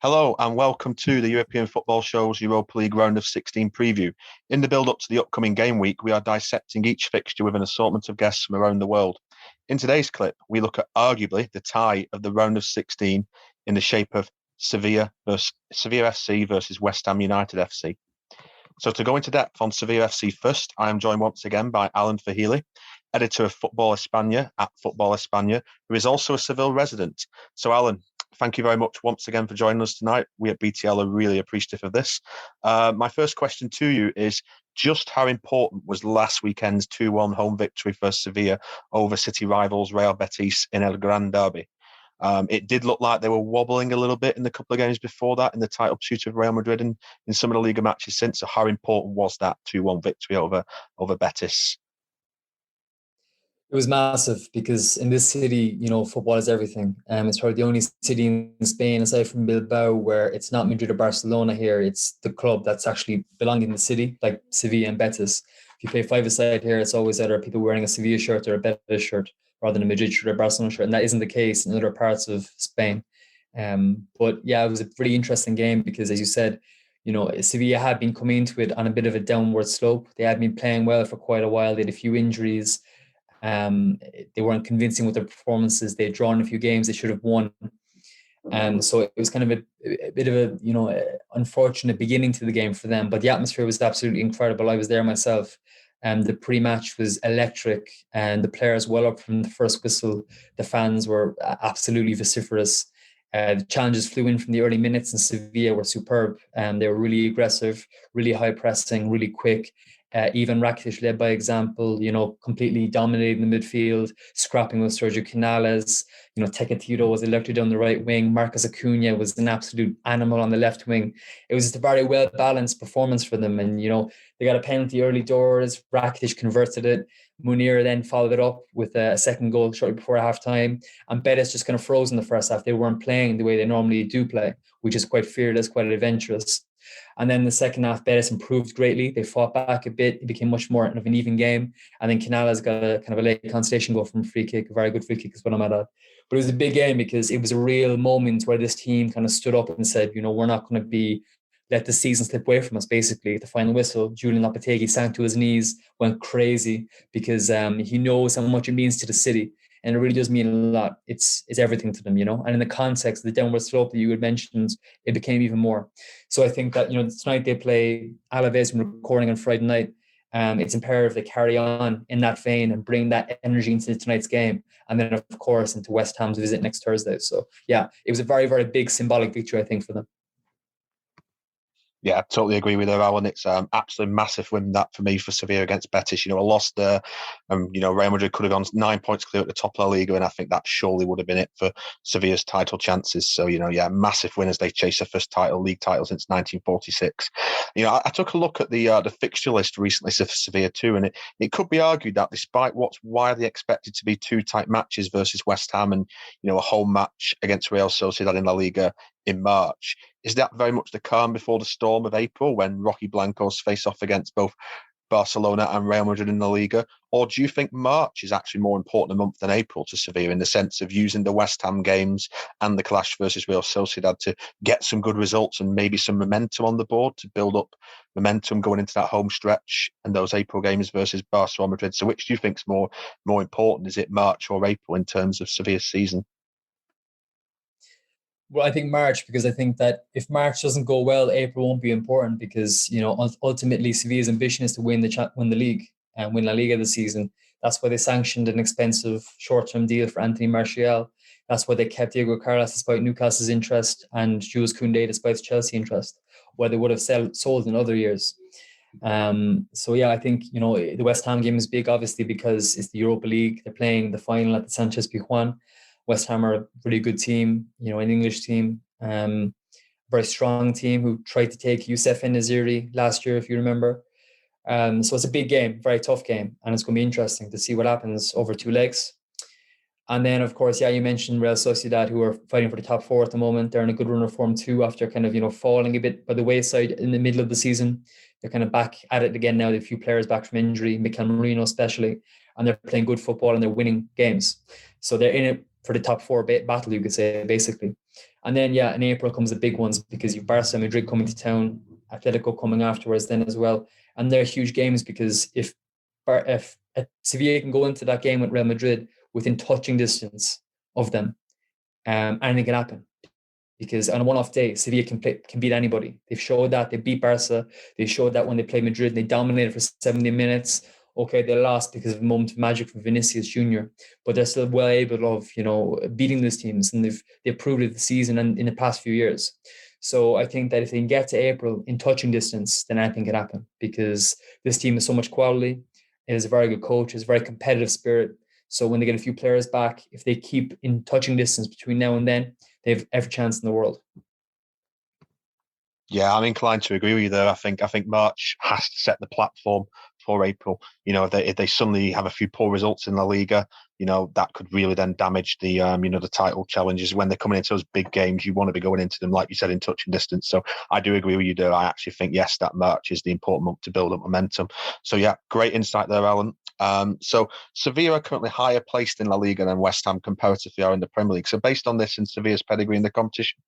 Hello and welcome to the European Football Show's Europa League round of 16 preview. In the build-up to the upcoming game week, we are dissecting each fixture with an assortment of guests from around the world. In today's clip, we look at arguably the tie of the round of 16 in the shape of Sevilla FC versus West Ham United FC. So to go into depth on Sevilla FC first, I am joined once again by Alan Fehely, editor of Football España at Football España, who is also a Seville resident. So Alan, thank you very much once again for joining us tonight. We at BTL are really appreciative of this. My first question to you is just how important was last weekend's 2-1 home victory for Sevilla over city rivals Real Betis in El Gran Derby? It did look like they were wobbling a little bit in the couple of games before that in the title pursuit of Real Madrid and in some of the Liga matches since. So how important was that 2-1 victory over Betis? It was massive because in this city, football is everything. It's probably the only city in Spain, aside from Bilbao, where it's not Madrid or Barcelona here. It's the club that's actually belonging in the city, like Sevilla and Betis. If you play five-a-side here, it's always either people wearing a Sevilla shirt or a Betis shirt rather than a Madrid shirt or a Barcelona shirt. And that isn't the case in other parts of Spain. But yeah, it was a pretty interesting game because, as you said, Sevilla had been coming into it on a bit of a downward slope. They had been playing well for quite a while. They had a few injuries. They weren't convincing with their performances. They had drawn a few games they should have won. So it was kind of a bit of a, unfortunate beginning to the game for them. But the atmosphere was absolutely incredible. I was there myself. The pre-match was electric and the players well up from the first whistle. The fans were absolutely vociferous. The challenges flew in from the early minutes and Sevilla were superb. They were really aggressive, really high pressing, really quick. Even Rakitic led by example, completely dominating the midfield, scrapping with Sergio Canales. Tecatito was elected on the right wing. Marcos Acuna was an absolute animal on the left wing. It was just a very well-balanced performance for them. And, they got a penalty early doors. Rakitic converted it. Munir then followed it up with a second goal shortly before halftime. And Betis just kind of froze in the first half. They weren't playing the way they normally do play, which is quite fearless, quite adventurous. And then the second half, Betis improved greatly. They fought back a bit. It became much more of an even game. And then Canales got a kind of a late consolation goal from a free kick, a very good free kick is what I'm at. But it was a big game because it was a real moment where this team kind of stood up and said, we're not going to let the season slip away from us, basically. At the final whistle, Julian Lopetegui sank to his knees, went crazy because he knows how much it means to the city. And it really does mean a lot. It's everything to them, And in the context of the downward slope that you had mentioned, it became even more. So I think that, tonight they play Alaves when recording on Friday night. It's imperative they carry on in that vein and bring that energy into tonight's game. And then, of course, into West Ham's visit next Thursday. So, yeah, it was a very, very big symbolic victory, I think, for them. Yeah, I totally agree with her, Alan. It's absolutely massive win that for me for Sevilla against Betis. A loss there. Real Madrid could have gone 9 points clear at the top of La Liga, and I think that surely would have been it for Sevilla's title chances. So, massive win as they chase their first league title since 1946. I took a look at the fixture list recently for Sevilla too, and it could be argued that despite what's widely expected to be two tight matches versus West Ham and, a home match against Real Sociedad in La Liga in March, is that very much the calm before the storm of April when Rocky Blancos face off against both Barcelona and Real Madrid in the Liga? Or do you think March is actually more important a month than April to Sevilla in the sense of using the West Ham games and the clash versus Real Sociedad to get some good results and maybe some momentum on the board to build up momentum going into that home stretch and those April games versus Barcelona Madrid? So which do you think is more important? Is it March or April in terms of Sevilla's season? Well, I think March, because I think that if March doesn't go well, April won't be important because, ultimately Sevilla's ambition is to win the league and win La Liga this season. That's why they sanctioned an expensive short-term deal for Anthony Martial. That's why they kept Diego Carlos despite Newcastle's interest and Jules Koundé despite Chelsea interest, where they would have sold in other years. So yeah, I think, the West Ham game is big, obviously, because it's the Europa League. They're playing the final at the Sanchez Pizjuan. West Ham are a really good team, an English team, very strong team who tried to take Youssef En-Nesyri last year, if you remember. So it's a big game, very tough game, and it's going to be interesting to see what happens over two legs. And then, of course, you mentioned Real Sociedad, who are fighting for the top four at the moment. They're in a good run of form too after kind of, falling a bit by the wayside in the middle of the season. They're kind of back at it again now. They have a few players back from injury, Mikel Merino especially, and they're playing good football and they're winning games. So they're in it for the top four battle, you could say, basically. And then, in April comes the big ones because you've Barca and Madrid coming to town, Atletico coming afterwards then as well. And they're huge games because if Sevilla can go into that game with Real Madrid within touching distance of them, anything can happen. Because on a one-off day, Sevilla can beat anybody. They've showed that. They beat Barca. They showed that when they played Madrid. They dominated for 70 minutes. Okay, they lost because of a moment of magic from Vinicius Jr., but they're still well able of, beating these teams, and they've proved it this season and in the past few years. So I think that if they can get to April in touching distance, then anything can happen because this team has so much quality. It is a very good coach. It has a very competitive spirit. So when they get a few players back, if they keep in touching distance between now and then, they have every chance in the world. Yeah, I'm inclined to agree with you there. I think March has to set the platform for April. If they suddenly have a few poor results in La Liga, that could really then damage the the title challenges. When they're coming into those big games, you want to be going into them, like you said, in touching distance. So I do agree with you there. I actually think, yes, that March is the important month to build up momentum. So yeah, great insight there, Alan. So Sevilla are currently higher placed in La Liga than West Ham comparatively are in the Premier League. So based on this and Sevilla's pedigree in the competition,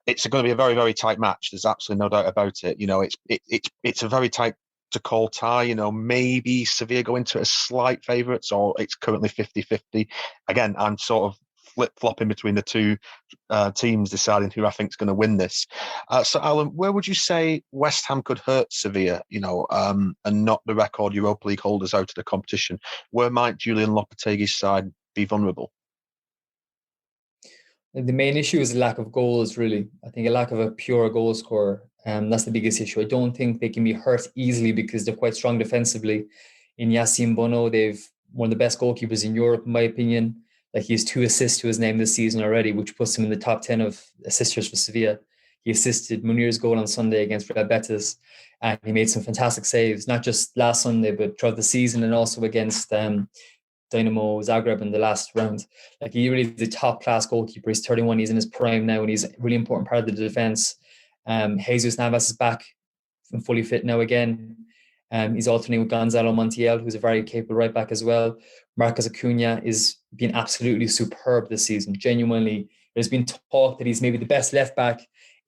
it's going to be a very, very tight match. There's absolutely no doubt about it. It's a very tight to call tie. Maybe Sevilla go into a slight favourites, or it's currently 50-50. Again, I'm sort of flip-flopping between the two teams, deciding who I think is going to win this. So, Alan, where would you say West Ham could hurt Sevilla, and knock the record Europa League holders out of the competition? Where might Julian Lopetegui's side be vulnerable? The main issue is a lack of goals, really. I think a lack of a pure goal scorer. That's the biggest issue. I don't think they can be hurt easily because they're quite strong defensively. In Yassine Bono, they've one of the best goalkeepers in Europe, in my opinion. Like, he has 2 assists to his name this season already, which puts him in the top 10 of assisters for Sevilla. He assisted Munir's goal on Sunday against Real Betis, and he made some fantastic saves, not just last Sunday, but throughout the season, and also against Dynamo Zagreb in the last round. Like, he really is a top class goalkeeper. He's 31. He's in his prime now, and he's a really important part of the defense. Jesus Navas is back and fully fit now again. He's alternating with Gonzalo Montiel, who's a very capable right back as well. Marcos Acuna is being absolutely superb this season. Genuinely, there's been talk that he's maybe the best left back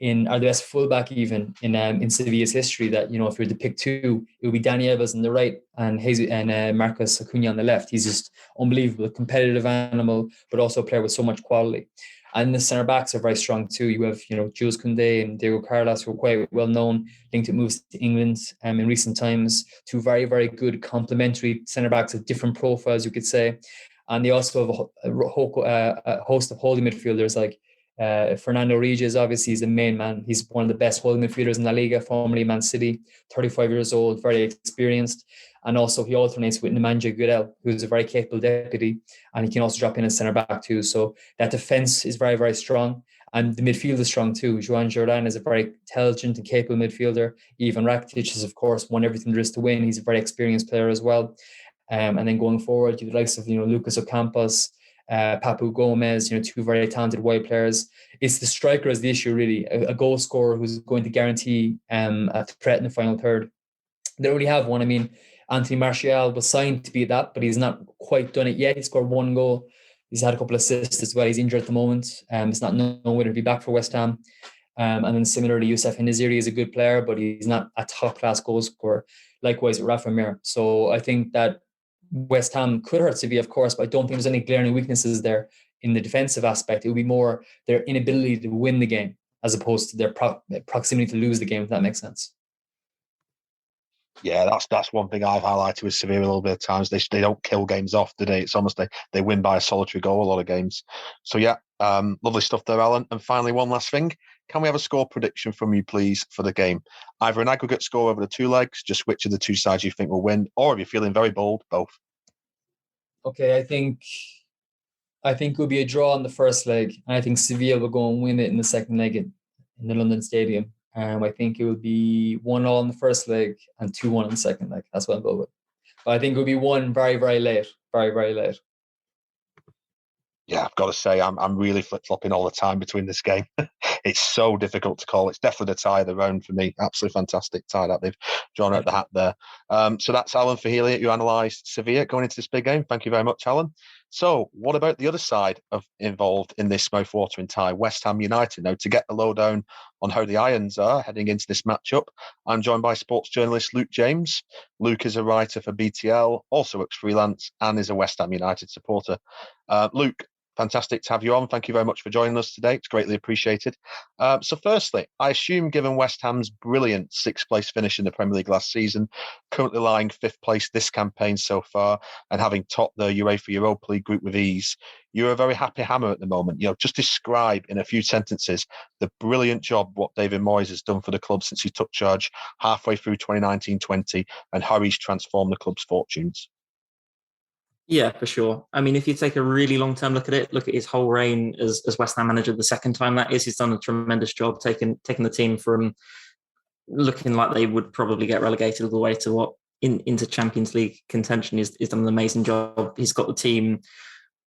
or the best fullback even in Sevilla's history. That, if you were to pick two, it would be Dani Alves on the right and Marcos Acuna on the left. He's just unbelievable, a competitive animal, but also a player with so much quality. And the centre backs are very strong too. You have, Jules Koundé and Diego Carlos, who are quite well known, linked to moves to England in recent times. 2 very, very good complementary centre backs of different profiles, you could say. And they also have a host of holding midfielders like Fernando Regis. Obviously, he's the main man. He's one of the best holding midfielders in La Liga, formerly Man City, 35 years old, very experienced. And also he alternates with Nemanja Gudel, who's a very capable deputy, and he can also drop in as centre back too. So that defence is very, very strong. And the midfield is strong too. Joan Jordan is a very intelligent and capable midfielder. Ivan Rakitic has, of course, won everything there is to win. He's a very experienced player as well. And then going forward, you the likes of Lucas Ocampos, Papu Gomez, 2 very talented wide players. It's the striker is the issue, really. A goal scorer who's going to guarantee a threat in the final third. They don't really have one. I mean, Anthony Martial was signed to be that, but he's not quite done it yet. He scored 1 goal. He's had a couple of assists as well. He's injured at the moment. It's not known whether he'll be back for West Ham. And then similarly, Youssef Niziri is a good player, but he's not a top-class goal scorer. Likewise with Rafa Mir. So I think that West Ham could hurt Sevilla, of course, but I don't think there's any glaring weaknesses there in the defensive aspect. It would be more their inability to win the game as opposed to their proximity to lose the game, if that makes sense. Yeah, that's one thing I've highlighted with Sevilla a little bit of times. They don't kill games off, do they? It's almost they win by a solitary goal a lot of games. So yeah, lovely stuff there, Alan. And finally, one last thing. Can we have a score prediction from you, please, for the game? Either an aggregate score over the 2 legs, just which of the 2 sides you think will win, or if you're feeling very bold, both. Okay, I think it will be a draw in the first leg, and I think Sevilla will go and win it in the second leg in the London Stadium. I think it will be 1-1 in the first leg and 2-1 in the second leg. That's what I'll go with. But I think it will be one very, very late. Very, very late. Yeah, I've got to say, I'm really flip-flopping all the time between this game. It's so difficult to call. It's definitely the tie of the round for me. Absolutely fantastic tie that they've drawn out the hat there. So that's Alan Fehely, who analysed Sevilla going into this big game. Thank you very much, Alan. So, what about the other side of involved in this mouth-watering tie, West Ham United? Now, to get the lowdown on how the Irons are heading into this matchup, I'm joined by sports journalist Luke James. Luke is a writer for BTL, also works freelance, and is a West Ham United supporter. Luke, fantastic to have you on. Thank you very much for joining us today. It's greatly appreciated. So firstly, I assume given West Ham's brilliant sixth place finish in the Premier League last season, currently lying fifth place this campaign so far, and having topped the UEFA Europa League group with ease, you're a very happy hammer at the moment. Just describe in a few sentences the brilliant job what David Moyes has done for the club since he took charge halfway through 2019-20 and how he's transformed the club's fortunes. Yeah, for sure. I mean, if you take a really long-term look at his whole reign as West Ham manager, the second time that is, he's done a tremendous job taking the team from looking like they would probably get relegated all the way to into Champions League contention. He's done an amazing job. He's got the team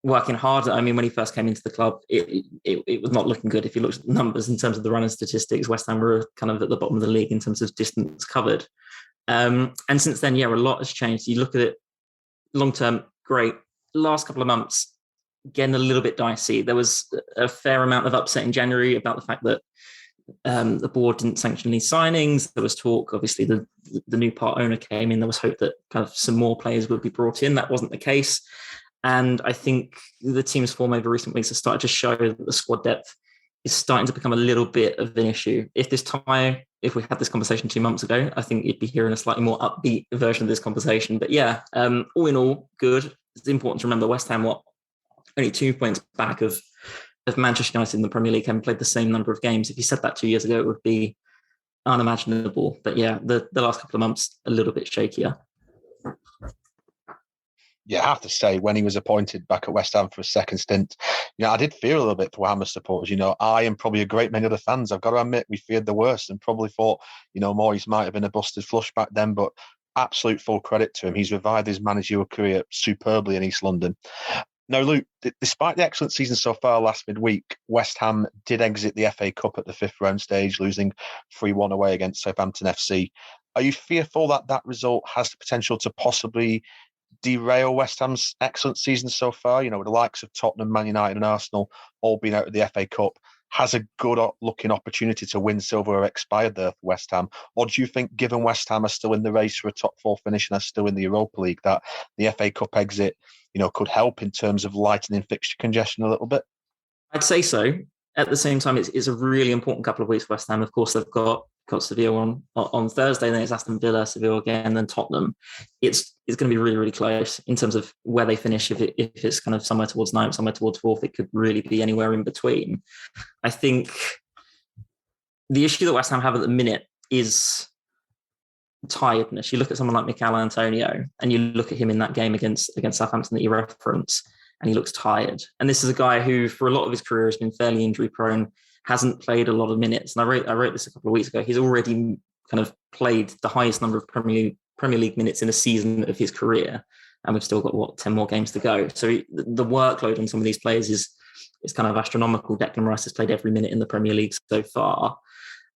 working hard. I mean, when he first came into the club, it was not looking good. If you looked at the numbers in terms of the running statistics, West Ham were kind of at the bottom of the league in terms of distance covered. And since then, a lot has changed. You look at it long-term, great. Last couple of months, getting a little bit dicey. There was a fair amount of upset in January about the fact that the board didn't sanction any signings. There was talk, obviously, the new part owner came in. There was hope that kind of some more players would be brought in. That wasn't the case. And I think the team's form over recent weeks has started to show that the squad depth is starting to become a little bit of an issue. If we had this conversation 2 months ago, I think you'd be hearing a slightly more upbeat version of this conversation. But all in all, good. It's important to remember West Ham only 2 points back of Manchester United in the Premier League, having played the same number of games. If you said that 2 years ago, it would be unimaginable. But the last couple of months, a little bit shakier. Yeah, I have to say, when he was appointed back at West Ham for a second stint, I did fear a little bit for Hammer supporters. I and probably a great many other fans, I've got to admit, we feared the worst and probably thought, Moyes might have been a busted flush back then, but absolute full credit to him. He's revived his managerial career superbly in East London. Now, Luke, despite the excellent season so far last midweek, West Ham did exit the FA Cup at the fifth round stage, losing 3-1 away against Southampton FC. Are you fearful that result has the potential to possibly derail West Ham's excellent season so far? With the likes of Tottenham, Man United and Arsenal all being out of the FA Cup, has a good looking opportunity to win silverware expired there for West Ham? Or do you think, given West Ham are still in the race for a top four finish and are still in the Europa League, that the FA Cup exit could help in terms of lightening fixture congestion a little bit? I'd say so. At the same time, it's a really important couple of weeks for West Ham. Of course, they've got Sevilla on Thursday, then it's Aston Villa, Sevilla again, then Tottenham. It's going to be really, really close in terms of where they finish. If it's kind of somewhere towards ninth, somewhere towards fourth, it could really be anywhere in between. I think the issue that West Ham have at the minute is tiredness. You look at someone like Mikel Antonio, and you look at him in that game against Southampton that you reference, and he looks tired. And this is a guy who, for a lot of his career, has been fairly injury prone, hasn't played a lot of minutes. And I wrote this a couple of weeks ago. He's already kind of played the highest number of Premier League minutes in a season of his career, and we've still got 10 more games to go. So the workload on some of these players is kind of astronomical. Declan Rice has played every minute in the Premier League so far.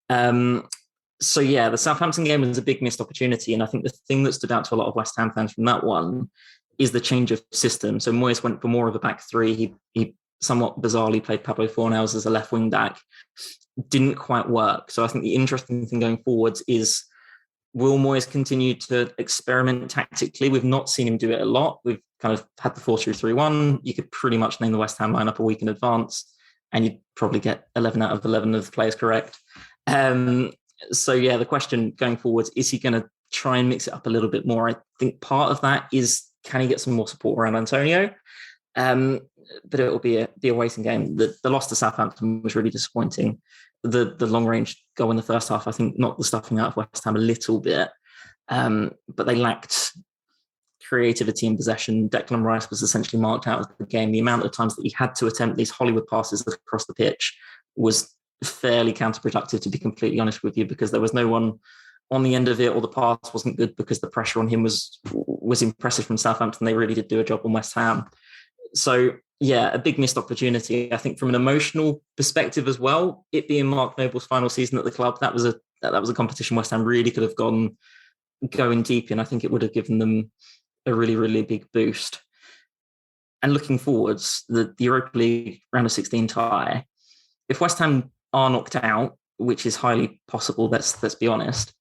The Southampton game was a big missed opportunity, and I think the thing that stood out to a lot of West Ham fans from that one is the change of system. So Moyes went for more of a back three. He somewhat bizarrely played Pablo Fornals as a left wing back. Didn't quite work. So I think the interesting thing going forwards is, will Moyes continue to experiment tactically? We've not seen him do it a lot. We've kind of had the 4-2-3-1. You could pretty much name the West Ham lineup a week in advance, and you'd probably get 11 out of 11 of the players correct. The question going forwards, is he going to try and mix it up a little bit more? I think part of that is, can he get some more support around Antonio? But it will be a waiting game. The loss to Southampton was really disappointing. The long range goal in the first half, I think, knocked the stuffing out of West Ham a little bit, but they lacked creativity and possession. Declan Rice was essentially marked out of the game. The amount of times that he had to attempt these Hollywood passes across the pitch was fairly counterproductive, to be completely honest with you, because there was no one on the end of it, or the pass wasn't good because the pressure on him was impressive from Southampton. They really did do a job on West Ham. So a big missed opportunity. I think from an emotional perspective as well, it being Mark Noble's final season at the club, that was a competition West Ham really could have going deep in. I think it would have given them a really, really big boost. And looking forwards, the Europa League round of 16 tie, if West Ham are knocked out, which is highly possible, let's be honest,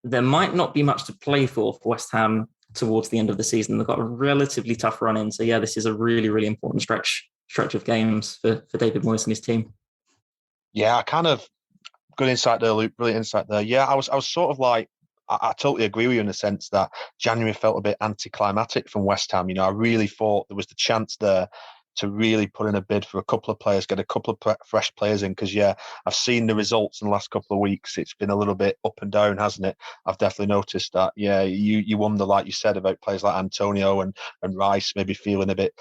there might not be much to play for West Ham towards the end of the season. They've got a relatively tough run in. So yeah, this is a really, really important stretch of games for David Moyes and his team. Yeah, good insight there, Luke. Brilliant insight there. Yeah, I was sort of like, I totally agree with you in the sense that January felt a bit anticlimactic from West Ham. I really thought there was the chance there to really put in a bid for a couple of players, get a couple of fresh players in. Because, yeah, I've seen the results in the last couple of weeks. It's been a little bit up and down, hasn't it? I've definitely noticed that. Yeah, you wonder, like you said, about players like Antonio and Rice maybe feeling a bit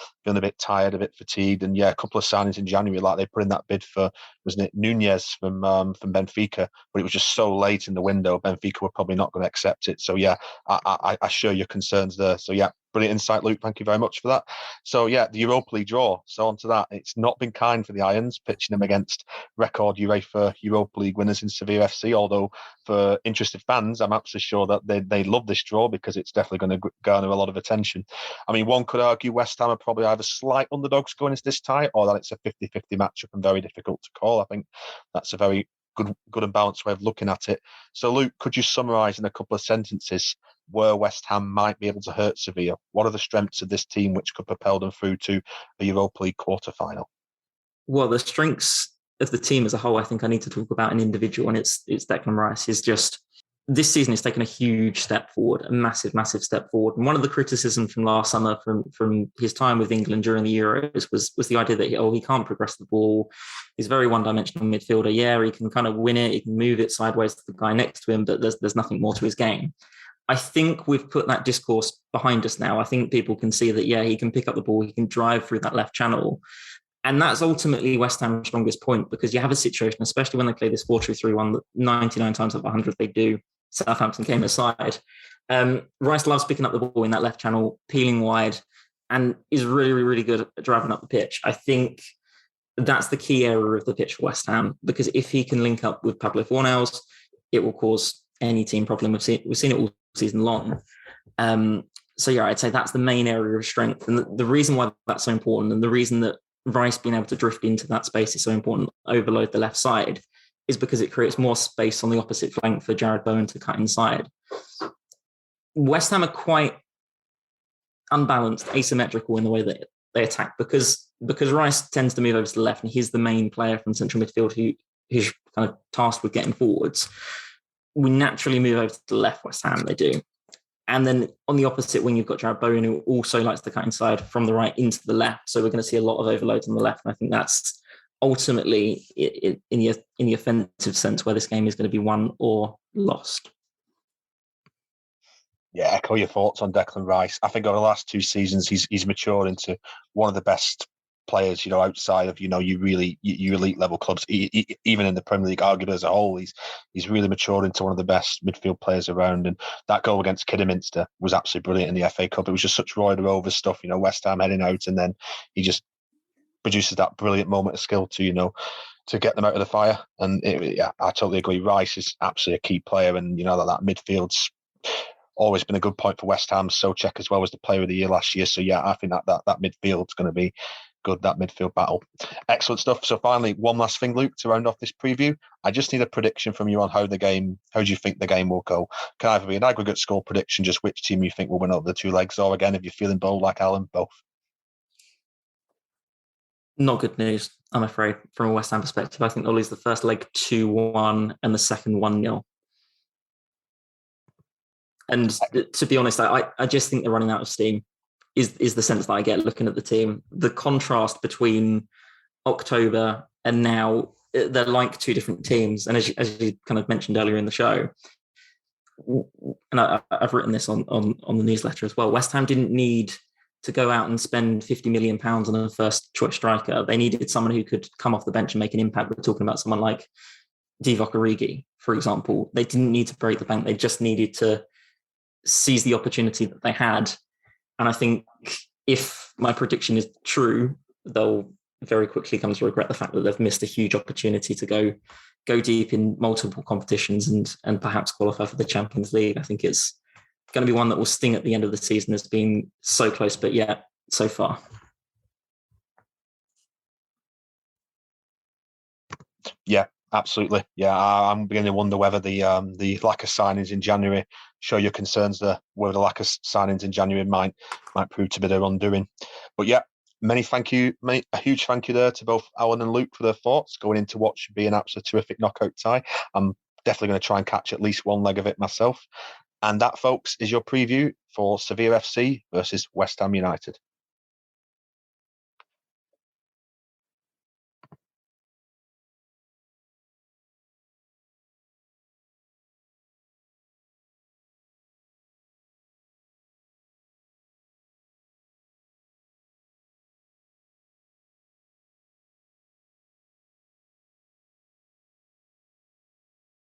tired, a bit fatigued. And, yeah, a couple of signings in January, like they put in that bid for, wasn't it, Nunez from Benfica, but it was just so late in the window. Benfica were probably not going to accept it. So, yeah, I share your concerns there. So, yeah, brilliant insight, Luke. Thank you very much for that. So, yeah, the Europa League draw. So, on to that. It's not been kind for the Irons, pitching them against record UEFA Europa League winners in Sevilla FC. Although, for interested fans, I'm absolutely sure that they love this draw because it's definitely going to garner a lot of attention. I mean, one could argue West Ham are probably either slight underdogs going into this tie or that it's a 50-50 matchup and very difficult to call. I think that's a very good and balanced way of looking at it. So, Luke, could you summarise in a couple of sentences where West Ham might be able to hurt Sevilla? What are the strengths of this team which could propel them through to a Europa League quarter-final? Well, the strengths of the team as a whole, I think I need to talk about an individual, and it's Declan Rice. Is just this season has taken a huge step forward, a massive, massive step forward. And one of the criticisms from last summer from his time with England during the Euros was the idea that he can't progress the ball. He's a very one-dimensional midfielder. Yeah, he can kind of win it, he can move it sideways to the guy next to him, but there's nothing more to his game. I think we've put that discourse behind us now. I think people can see that, yeah, he can pick up the ball, he can drive through that left channel. And that's ultimately West Ham's strongest point, because you have a situation, especially when they play this 4-2-3-1, that 99 times out of 100 they do, Southampton came aside. Rice loves picking up the ball in that left channel, peeling wide, and is really, really good at driving up the pitch. I think that's the key area of the pitch for West Ham, because if he can link up with Pablo Fornals, it will cause any team problem. We've seen it all season long. So yeah, I'd say that's the main area of strength. And the reason why that's so important, and the reason that Rice being able to drift into that space is so important, overload the left side, is because it creates more space on the opposite flank for Jared Bowen to cut inside. West Ham are quite unbalanced, asymmetrical in the way that they attack, because Rice tends to move over to the left, and he's the main player from central midfield who's kind of tasked with getting forwards. We naturally move over to the left, West Ham, they do. And then on the opposite wing, you've got Jared Bowen, who also likes to cut inside from the right into the left. So we're going to see a lot of overloads on the left. And I think that's ultimately, in the offensive sense, where this game is going to be won or lost. Yeah, echo your thoughts on Declan Rice. I think over the last 2 seasons, he's matured into one of the best players, outside of, your elite level clubs, even in the Premier League, arguably as a whole, he's really matured into one of the best midfield players around. And that goal against Kidderminster was absolutely brilliant in the FA Cup. It was just such Roy de Rover stuff, West Ham heading out, and then he just produces that brilliant moment of skill to get them out of the fire. And I totally agree. Rice is absolutely a key player, and that midfield's always been a good point for West Ham. Souček as well was the player of the year last year. So yeah, I think that midfield's going to be good, that midfield battle. Excellent stuff. So finally, one last thing, Luke, to round off this preview. I just need a prediction from you on how do you think the game will go? Can either be an aggregate score prediction, just which team you think will win over the 2 legs, or again, if you're feeling bold like Alan, both. Not good news, I'm afraid, from a West Ham perspective. I think they'll lose the first leg 2-1 and the second 1-0. And to be honest, I just think they're running out of steam. Is the sense that I get looking at the team. The contrast between October and now, they're like 2 different teams. And as you kind of mentioned earlier in the show, and I've written this on the newsletter as well, West Ham didn't need to go out and spend £50 million on a first choice striker. They needed someone who could come off the bench and make an impact. We're talking about someone like Divock Origi, for example. They didn't need to break the bank. They just needed to seize the opportunity that they had. And I think if my prediction is true, they'll very quickly come to regret the fact that they've missed a huge opportunity to go deep in multiple competitions and perhaps qualify for the Champions League. I think it's going to be one that will sting at the end of the season as being so close, but yet so far. Yeah, absolutely. Yeah, I'm beginning to wonder whether the lack of signings in January show your concerns there. Whether the lack of signings in January might prove to be their undoing. But yeah, a huge thank you there to both Alan and Luke for their thoughts going into what should be an absolute terrific knockout tie. I'm definitely going to try and catch at least one leg of it myself. And that, folks, is your preview for Sevilla FC versus West Ham United.